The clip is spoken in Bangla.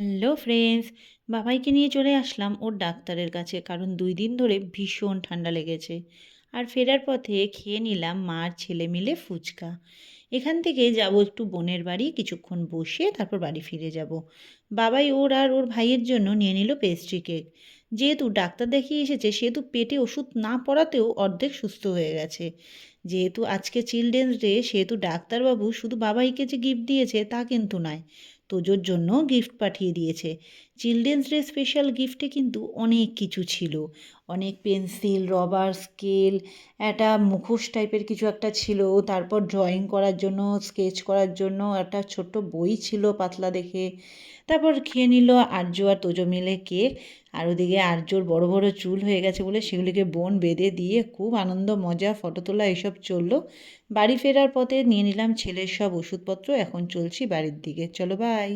হ্যালো ফ্রেন্ডস, বাবাইকে নিয়ে চলে আসলাম ওর ডাক্তারের কাছে, কারণ 2 দিন ধরে ভীষণ ঠান্ডা লেগেছে। আর ফেরার পথে খেয়ে নিলাম মার ছেলে মিলে ফুচকা। এখান থেকে যাব একটু বোনের বাড়ি, কিছুক্ষণ বসে তারপর বাড়ি ফিরে যাব। বাবাই ওর আর ওর ভাইয়ের জন্য নিয়ে নিল পেস্ট্রি কেক। যেহেতু ডাক্তার দেখিয়ে এসেছে, সেহেতু পেটে ওষুধ না পড়াতেও অর্ধেক সুস্থ হয়ে গেছে। যেহেতু আজকে চিলড্রেন্স ডে, সেহেতু ডাক্তারবাবু শুধু বাবাইকে যে গিফট দিয়েছে তা কিন্তু নয়, তোজোর জন্য গিফট পাঠিয়ে দিয়েছে। চিলড্রেন্স ডে স্পেশাল গিফটে কিন্তু অনেক কিছু ছিল। অনেক পেন্সিল, রবার, স্কেল, একটা মুখোশ টাইপের কিছু একটা ছিল, তারপর ড্রয়িং করার জন্য, স্কেচ করার জন্য একটা ছোট্ট বই ছিল পাতলা দেখে। তারপর খেয়ে নিল আর্য আর তোজো মিলে কেক। আর ওদিকে আর্যর বড় বড় চুল হয়ে গেছে বলে সেগুলিকে বোন বেঁধে দিয়ে খুব আনন্দ, মজা, ফটো তোলা এসব চললো। বাড়ি ফেরার পথে নিয়ে নিলাম ছেলের সব ওষুধপত্র। এখন চলছি বাড়ির দিকে। চলো, বাই।